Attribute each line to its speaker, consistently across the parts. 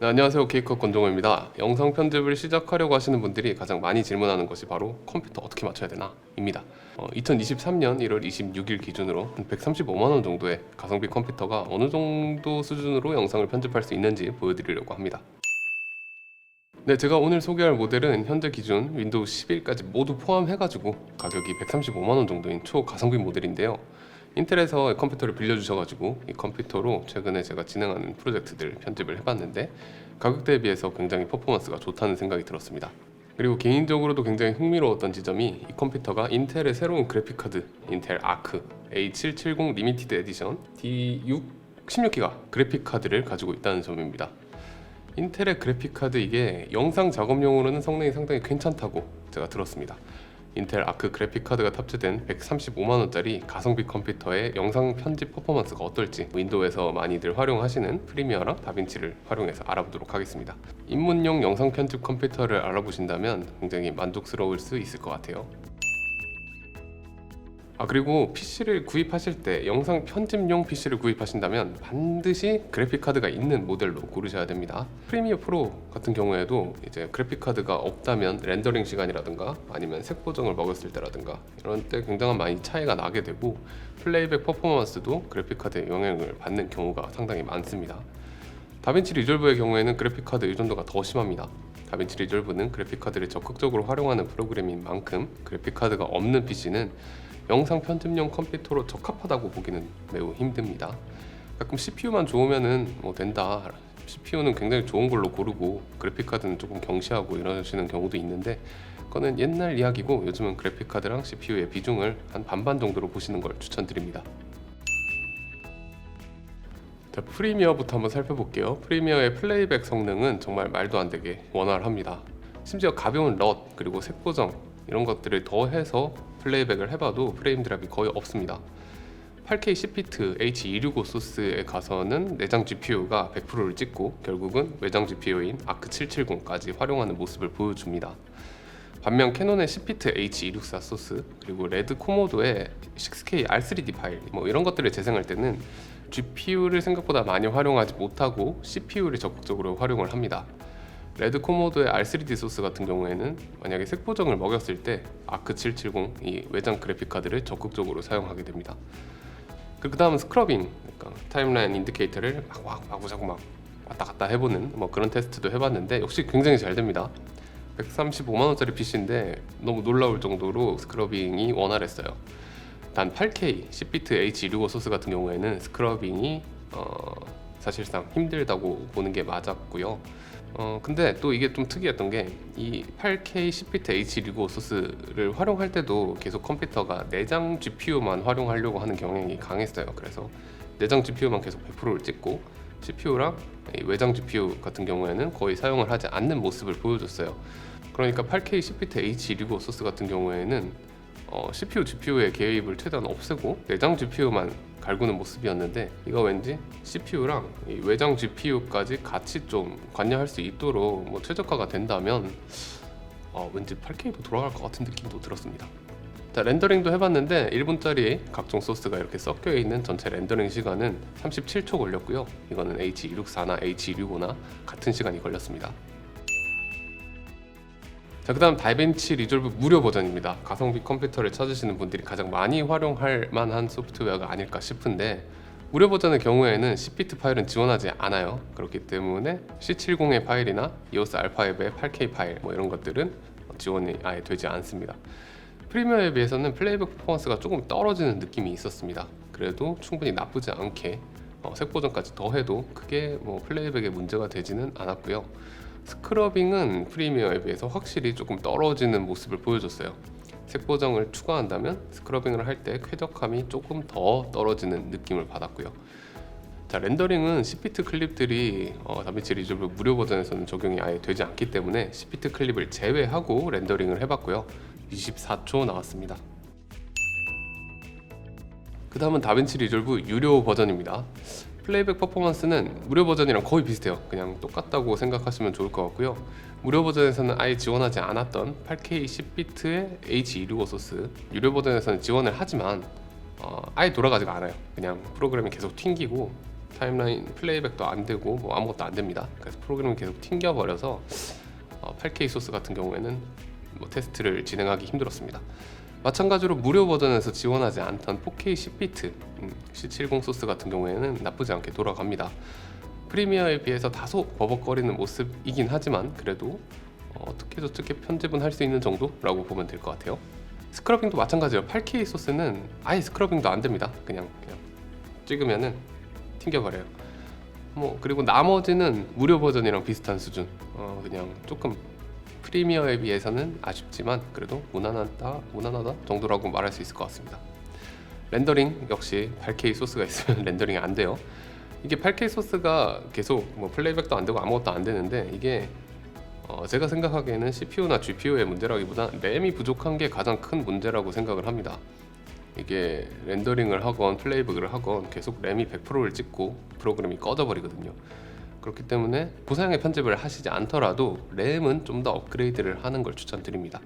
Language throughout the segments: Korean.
Speaker 1: 네, 안녕하세요. 케이크업 권종호입니다. 영상 편집을 시작하려고 하시는 분들이 가장 많이 질문하는 것이 바로 컴퓨터 어떻게 맞춰야 되나 입니다. 2023년 1월 26일 기준으로 135만원 정도의 가성비 컴퓨터가 어느 정도 수준으로 영상을 편집할 수 있는지 보여드리려고 합니다. 네, 제가 오늘 소개할 모델은 현재 기준 윈도우 11까지 모두 포함해가지고 가격이 135만원 정도인 초가성비 모델인데요. 인텔에서 컴퓨터를 빌려주셔가지고 이 컴퓨터로 최근에 제가 진행하는 프로젝트들 편집을 해봤는데 가격대에 비해서 굉장히 퍼포먼스가 좋다는 생각이 들었습니다. 그리고 개인적으로도 굉장히 흥미로웠던 지점이 이 컴퓨터가 인텔의 새로운 그래픽카드 인텔 아크 A770 리미티드 에디션 D6 16기가 그래픽카드를 가지고 있다는 점입니다. 인텔의 그래픽카드 이게 영상 작업용으로는 성능이 상당히 괜찮다고 제가 들었습니다. 인텔 아크 그래픽카드가 탑재된 135만원짜리 가성비 컴퓨터의 영상 편집 퍼포먼스가 어떨지 윈도우에서 많이들 활용하시는 프리미어랑 다빈치를 활용해서 알아보도록 하겠습니다. 입문용 영상 편집 컴퓨터를 알아보신다면 굉장히 만족스러울 수 있을 것 같아요. 그리고 PC를 구입하실 때 영상 편집용 PC를 구입하신다면 반드시 그래픽카드가 있는 모델로 고르셔야 됩니다. 프리미어 프로 같은 경우에도 이제 그래픽카드가 없다면 렌더링 시간이라든가 아니면 색 보정을 먹였을 때라든가 이런 때 굉장한 많이 차이가 나게 되고 플레이백 퍼포먼스도 그래픽카드의 영향을 받는 경우가 상당히 많습니다. 다빈치 리졸브의 경우에는 그래픽카드 의존도가 더 심합니다. 다빈치 리졸브는 그래픽카드를 적극적으로 활용하는 프로그램인 만큼 그래픽카드가 없는 PC는 영상 편집용 컴퓨터로 적합하다고 보기는 매우 힘듭니다. 가끔 CPU만 좋으면은 된다. CPU는 굉장히 좋은 걸로 고르고 그래픽카드는 조금 경시하고 이러시는 경우도 있는데 그거는 옛날 이야기고 요즘은 그래픽카드랑 CPU의 비중을 한 반반 정도로 보시는 걸 추천드립니다. 자, 프리미어부터 한번 살펴볼게요. 프리미어의 플레이백 성능은 정말 말도 안 되게 원활합니다. 심지어 가벼운 럿 그리고 색 보정 이런 것들을 더해서 플레이백을 해봐도 프레임 드랍이 거의 없습니다. 8K 10비트 H265 소스에 가서는 내장 GPU가 100%를 찍고 결국은 외장 GPU인 아크 770까지 활용하는 모습을 보여줍니다. 반면 캐논의 10비트 H264 소스 그리고 레드 코모도의 6K R3D 파일 이런 것들을 재생할 때는 GPU를 생각보다 많이 활용하지 못하고 CPU를 적극적으로 활용을 합니다. 레드 코모도의 R3D 소스 같은 경우에는 만약에 색 보정을 먹였을 때 아크 770 이 외장 그래픽 카드를 적극적으로 사용하게 됩니다. 그 다음 스크러빙, 그러니까 타임라인 인디케이터를 마구마구 막 왔다 갔다 해보는 그런 테스트도 해봤는데 역시 굉장히 잘 됩니다. 135만원짜리 PC인데 너무 놀라울 정도로 스크러빙이 원활했어요. 단 8K 10비트 H265 소스 같은 경우에는 스크러빙이 사실상 힘들다고 보는 게 맞았고요. 근데 또 이게 좀 특이했던 게 이 8K 10비트 H265 소스를 활용할 때도 계속 컴퓨터가 내장 GPU만 활용하려고 하는 경향이 강했어요. 그래서 내장 GPU만 계속 100%를 찍고 CPU랑 외장 GPU 같은 경우에는 거의 사용을 하지 않는 모습을 보여줬어요. 그러니까 8K 10비트 H265 소스 같은 경우에는 CPU, GPU의 개입을 최대한 없애고 내장 GPU만 갈구는 모습이었는데 이거 왠지 CPU랑 외장 GPU까지 같이 좀 관여할 수 있도록 최적화가 된다면 왠지 8K로 돌아갈 것 같은 느낌도 들었습니다. 자, 렌더링도 해봤는데 1분짜리 각종 소스가 이렇게 섞여 있는 전체 렌더링 시간은 37초 걸렸고요. 이거는 H264나 H265나 같은 시간이 걸렸습니다. 자, 그 다음 다빈치 리졸브 무료 버전입니다. 가성비 컴퓨터를 찾으시는 분들이 가장 많이 활용할 만한 소프트웨어가 아닐까 싶은데 무료 버전의 경우에는 10비트 파일은 지원하지 않아요. 그렇기 때문에 C70의 파일이나 EOS 알파 앱의 8K 파일 이런 것들은 지원이 아예 되지 않습니다. 프리미어에 비해서는 플레이백 퍼포먼스가 조금 떨어지는 느낌이 있었습니다. 그래도 충분히 나쁘지 않게 색 보정까지 더해도 크게 플레이백에 문제가 되지는 않았고요. 스크러빙은 프리미어에 비해서 확실히 조금 떨어지는 모습을 보여줬어요. 색 보정을 추가한다면 스크러빙을 할 때 쾌적함이 조금 더 떨어지는 느낌을 받았고요. 자, 렌더링은 10비트 클립들이 다빈치 리졸브 무료 버전에서는 적용이 아예 되지 않기 때문에 10비트 클립을 제외하고 렌더링을 해봤고요. 24초 나왔습니다. 그 다음은 다빈치 리졸브 유료 버전입니다. 플레이백 퍼포먼스는 무료 버전이랑 거의 비슷해요. 그냥 똑같다고 생각하시면 좋을 것 같고요. 무료 버전에서는 아예 지원하지 않았던 8K 10비트의 H265 소스 유료 버전에서는 지원을 하지만 아예 돌아가지가 않아요. 그냥 프로그램이 계속 튕기고 타임라인 플레이백도 안 되고 뭐 아무것도 안 됩니다. 그래서 프로그램이 계속 튕겨버려서 8K 소스 같은 경우에는 뭐 테스트를 진행하기 힘들었습니다. 마찬가지로 무료 버전에서 지원하지 않던 4K 10비트 C70 소스 같은 경우에는 나쁘지 않게 돌아갑니다. 프리미어에 비해서 다소 버벅거리는 모습이긴 하지만 그래도 어떻게 저렇게 편집은 할 수 있는 정도라고 보면 될 것 같아요. 스크러빙도 마찬가지예요. 8K 소스는 아예 스크러빙도 안 됩니다. 그냥 찍으면은 튕겨버려요. 뭐 그리고 나머지는 무료 버전이랑 비슷한 수준. 그냥 조금 프리미어에 비해서는 아쉽지만 그래도 무난하다 정도라고 말할 수 있을 것 같습니다. 렌더링 역시 8K 소스가 있으면 렌더링이 안 돼요. 이게 8K 소스가 계속 뭐 플레이백도 안 되고 아무것도 안 되는데 이게 제가 생각하기에는 CPU나 GPU의 문제라기보다 램이 부족한 게 가장 큰 문제라고 생각을 합니다. 이게 렌더링을 하건 플레이백을 하건 계속 램이 100%를 찍고 프로그램이 꺼져버리거든요. 그렇기 때문에 고사양의 편집을 하시지 않더라도 램은 좀 더 업그레이드를 하는 걸 추천드립니다.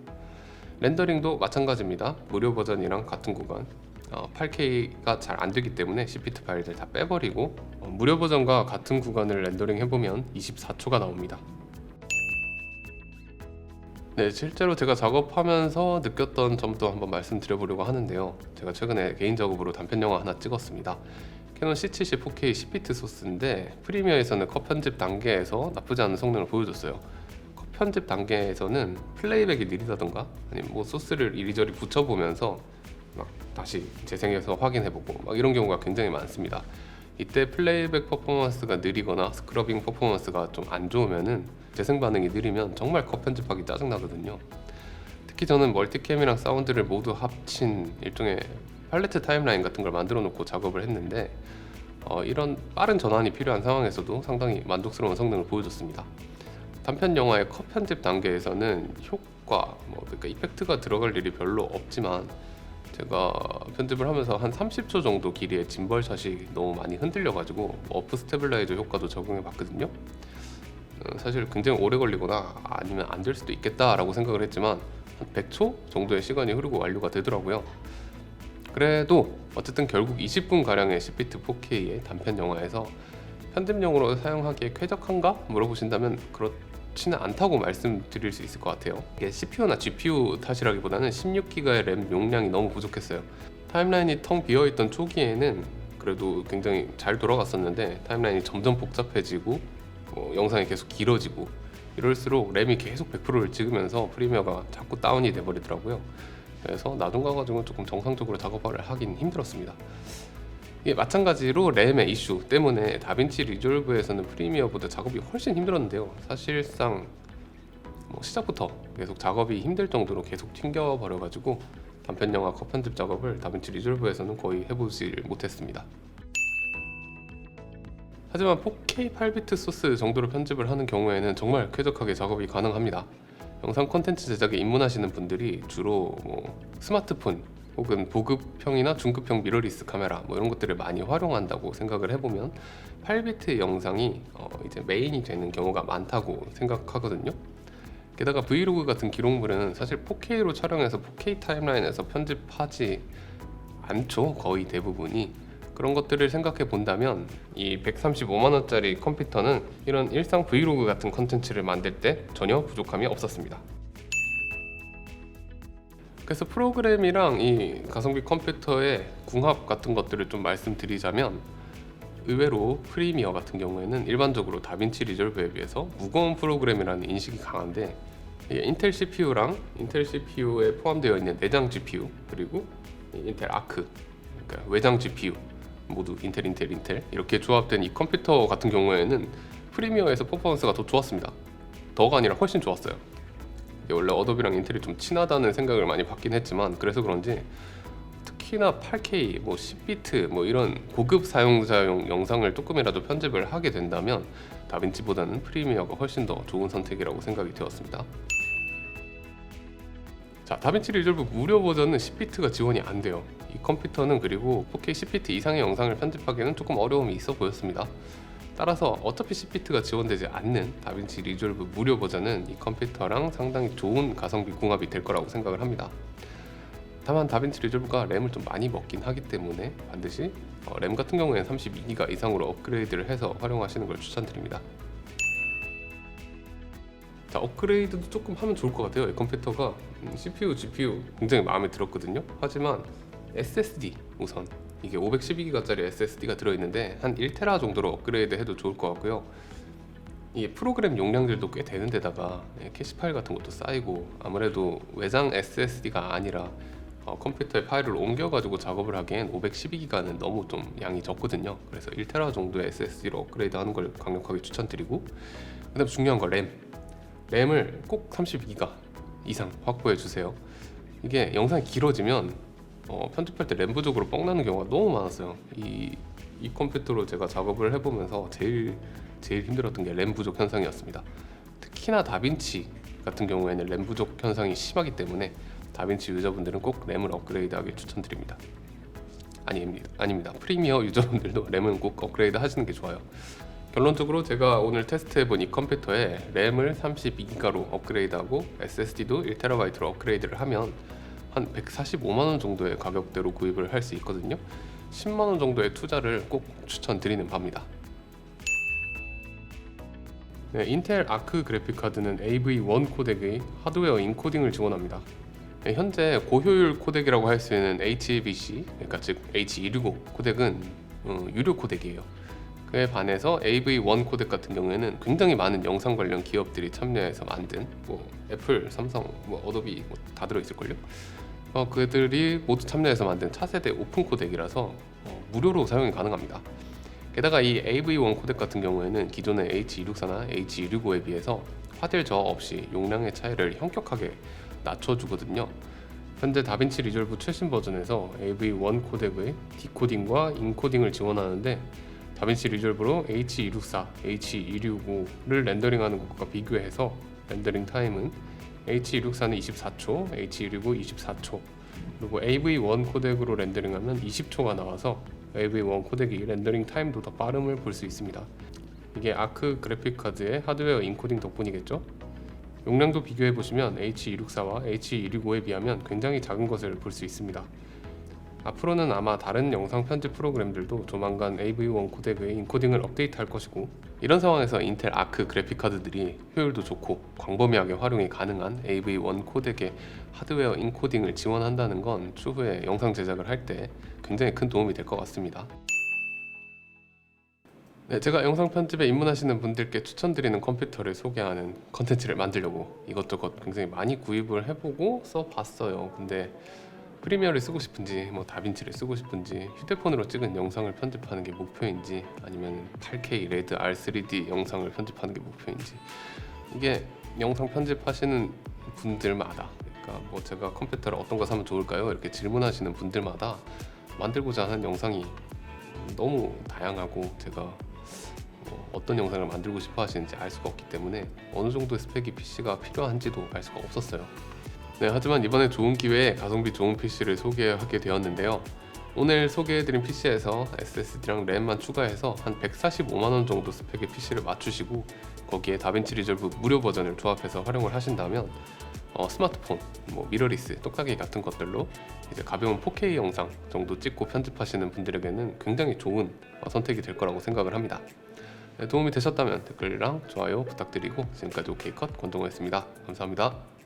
Speaker 1: 렌더링도 마찬가지입니다. 무료 버전이랑 같은 구간 8K가 잘 안 되기 때문에 CPT 파일들 다 빼버리고 무료 버전과 같은 구간을 렌더링 해보면 24초가 나옵니다. 네, 실제로 제가 작업하면서 느꼈던 점도 한번 말씀드려보려고 하는데요. 제가 최근에 개인 작업으로 단편 영화 하나 찍었습니다. 캐논 C70 4K 10비트 소스인데 프리미어에서는 컷 편집 단계에서 나쁘지 않은 성능을 보여줬어요. 컷 편집 단계에서는 플레이백이 느리다던가 아니면 뭐 소스를 이리저리 붙여보면서 막 다시 재생해서 확인해보고 막 이런 경우가 굉장히 많습니다. 이때 플레이백 퍼포먼스가 느리거나 스크러빙 퍼포먼스가 좀 안 좋으면은 재생 반응이 느리면 정말 컷 편집하기 짜증나거든요. 특히 저는 멀티캠이랑 사운드를 모두 합친 일종의 팔레트 타임라인 같은 걸 만들어 놓고 작업을 했는데 이런 빠른 전환이 필요한 상황에서도 상당히 만족스러운 성능을 보여줬습니다. 단편 영화의 컷 편집 단계에서는 효과, 그러니까 이펙트가 들어갈 일이 별로 없지만 제가 편집을 하면서 한 30초 정도 길이의 짐벌샷이 너무 많이 흔들려가지고 어프 스테빌라이저 효과도 적용해 봤거든요. 사실 굉장히 오래 걸리거나 아니면 안 될 수도 있겠다라고 생각을 했지만 한 100초 정도의 시간이 흐르고 완료가 되더라고요. 그래도 어쨌든 결국 20분 가량의 10비트 4K의 단편 영화에서 편집용으로 사용하기에 쾌적한가 물어보신다면 그렇지는 않다고 말씀드릴 수 있을 것 같아요. 이게 CPU나 GPU 탓이라기보다는 16GB의 램 용량이 너무 부족했어요. 타임라인이 텅 비어있던 초기에는 그래도 굉장히 잘 돌아갔었는데 타임라인이 점점 복잡해지고 영상이 계속 길어지고 이럴수록 램이 계속 100%를 찍으면서 프리미어가 자꾸 다운이 돼버리더라고요. 그래서 나중 가가지고 조금 정상적으로 작업을 하긴 힘들었습니다. 이게 마찬가지로 램의 이슈 때문에 다빈치 리졸브에서는 프리미어보다 작업이 훨씬 힘들었는데요. 사실상 시작부터 계속 작업이 힘들 정도로 계속 튕겨버려가지고 단편 영화 컷 편집 작업을 다빈치 리졸브에서는 거의 해보지 못했습니다. 하지만 4K 8비트 소스 정도로 편집을 하는 경우에는 정말 쾌적하게 작업이 가능합니다. 영상 콘텐츠 제작에 입문하시는 분들이 주로 스마트폰 혹은 보급형이나 중급형 미러리스 카메라 이런 것들을 많이 활용한다고 생각을 해보면 8비트 영상이 이제 메인이 되는 경우가 많다고 생각하거든요. 게다가 브이로그 같은 기록물은 사실 4K로 촬영해서 4K 타임라인에서 편집하지 않죠. 거의 대부분이. 그런 것들을 생각해 본다면 이 135만원짜리 컴퓨터는 이런 일상 브이로그 같은 컨텐츠를 만들 때 전혀 부족함이 없었습니다. 그래서 프로그램이랑 이 가성비 컴퓨터의 궁합 같은 것들을 좀 말씀드리자면 의외로 프리미어 같은 경우에는 일반적으로 다빈치 리졸브에 비해서 무거운 프로그램이라는 인식이 강한데 인텔 CPU랑 인텔 CPU에 포함되어 있는 내장 GPU 그리고 인텔 아크 그러니까 외장 GPU 모두 인텔 이렇게 조합된 이 컴퓨터 같은 경우에는 프리미어에서 퍼포먼스가 더 좋았습니다. 더가 아니라 훨씬 좋았어요. 원래 어도비랑 인텔이 좀 친하다는 생각을 많이 받긴 했지만 그래서 그런지 특히나 8K, 10비트 이런 고급 사용자용 영상을 조금이라도 편집을 하게 된다면 다빈치보다는 프리미어가 훨씬 더 좋은 선택이라고 생각이 되었습니다. 자, 다빈치 리졸브 무료 버전은 10비트가 지원이 안 돼요. 이 컴퓨터는 그리고 4K 10비트 이상의 영상을 편집하기에는 조금 어려움이 있어 보였습니다. 따라서 어차피 10비트가 지원되지 않는 다빈치 리졸브 무료 버전은 이 컴퓨터랑 상당히 좋은 가성비 궁합이 될 거라고 생각을 합니다. 다만 다빈치 리졸브가 램을 좀 많이 먹긴 하기 때문에 반드시 램 같은 경우에는 32기가 이상으로 업그레이드를 해서 활용하시는 걸 추천드립니다. 자, 업그레이드도 조금 하면 좋을 것 같아요. 이 컴퓨터가 CPU, GPU 굉장히 마음에 들었거든요. 하지만 SSD 우선 이게 512기가짜리 SSD가 들어있는데 한 1테라 정도로 업그레이드 해도 좋을 것 같고요. 이게 프로그램 용량들도 꽤 되는 데다가 캐시 파일 같은 것도 쌓이고 아무래도 외장 SSD가 아니라 컴퓨터에 파일을 옮겨가지고 작업을 하기엔 512기가는 너무 좀 양이 적거든요. 그래서 1테라 정도의 SSD로 업그레이드 하는 걸 강력하게 추천드리고, 그 다음 중요한 거 램을 꼭 32기가 이상 확보해 주세요. 이게 영상이 길어지면 편집할 때 램 부족으로 뻥나는 경우가 너무 많았어요. 이 컴퓨터로 제가 작업을 해보면서 제일 힘들었던 게 램 부족 현상이었습니다. 특히나 다빈치 같은 경우에는 램 부족 현상이 심하기 때문에 다빈치 유저분들은 꼭 램을 업그레이드하길 추천드립니다. 아닙니다. 프리미어 유저분들도 램은 꼭 업그레이드 하시는 게 좋아요. 결론적으로 제가 오늘 테스트해본 이 컴퓨터에 램을 32기가로 업그레이드하고 SSD도 1TB로 업그레이드를 하면 한 145만원 정도의 가격대로 구입을 할 수 있거든요. 10만원 정도의 투자를 꼭 추천드리는 바입니다. 네, 인텔 아크 그래픽카드는 AV1 코덱의 하드웨어 인코딩을 지원합니다. 네, 현재 고효율 코덱이라고 할 수 있는 HEVC, 그러니까 즉 H265 코덱은 유료 코덱이에요. 그에 반해서 AV1 코덱 같은 경우에는 굉장히 많은 영상 관련 기업들이 참여해서 만든 애플, 삼성, 어도비 다 들어있을걸요? 그들이 모두 참여해서 만든 차세대 오픈 코덱이라서 무료로 사용이 가능합니다. 게다가 이 AV1 코덱 같은 경우에는 기존의 H264나 H265에 비해서 화질 저하 없이 용량의 차이를 현격하게 낮춰주거든요. 현재 다빈치 리졸브 최신 버전에서 AV1 코덱의 디코딩과 인코딩을 지원하는데 다빈치 리졸브로 H264, H265를 렌더링하는 것과 비교해서 렌더링 타임은 H264는 24초, H265 24초, 그리고 AV1 코덱으로 렌더링하면 20초가 나와서 AV1 코덱이 렌더링 타임도 더 빠름을 볼 수 있습니다. 이게 아크 그래픽 카드의 하드웨어 인코딩 덕분이겠죠? 용량도 비교해보시면 H264와 H265에 비하면 굉장히 작은 것을 볼 수 있습니다. 앞으로는 아마 다른 영상 편집 프로그램들도 조만간 AV1 코덱의 인코딩을 업데이트할 것이고, 이런 상황에서 인텔 아크 그래픽카드들이 효율도 좋고 광범위하게 활용이 가능한 AV1 코덱의 하드웨어 인코딩을 지원한다는 건 추후에 영상 제작을 할 때 굉장히 큰 도움이 될 것 같습니다. 네, 제가 영상 편집에 입문하시는 분들께 추천드리는 컴퓨터를 소개하는 컨텐츠를 만들려고 이것저것 굉장히 많이 구입을 해보고 써봤어요. 근데 프리미어를 쓰고 싶은지 다빈치를 쓰고 싶은지 휴대폰으로 찍은 영상을 편집하는 게 목표인지 아니면 8K 레드 R3D 영상을 편집하는 게 목표인지, 이게 영상 편집하시는 분들마다, 그러니까 제가 컴퓨터를 어떤 거 사면 좋을까요? 이렇게 질문하시는 분들마다 만들고자 하는 영상이 너무 다양하고 제가 어떤 영상을 만들고 싶어 하시는지 알 수가 없기 때문에 어느 정도의 스펙이 PC가 필요한지도 알 수가 없었어요. 네, 하지만 이번에 좋은 기회에 가성비 좋은 PC를 소개하게 되었는데요. 오늘 소개해드린 PC에서 SSD랑 램만 추가해서 한 145만원 정도 스펙의 PC를 맞추시고 거기에 다빈치 리졸브 무료 버전을 조합해서 활용을 하신다면 스마트폰, 미러리스, 똑딱이 같은 것들로 이제 가벼운 4K 영상 정도 찍고 편집하시는 분들에게는 굉장히 좋은 선택이 될 거라고 생각을 합니다. 네, 도움이 되셨다면 댓글이랑 좋아요 부탁드리고 지금까지 OK컷 권동호였습니다. 감사합니다.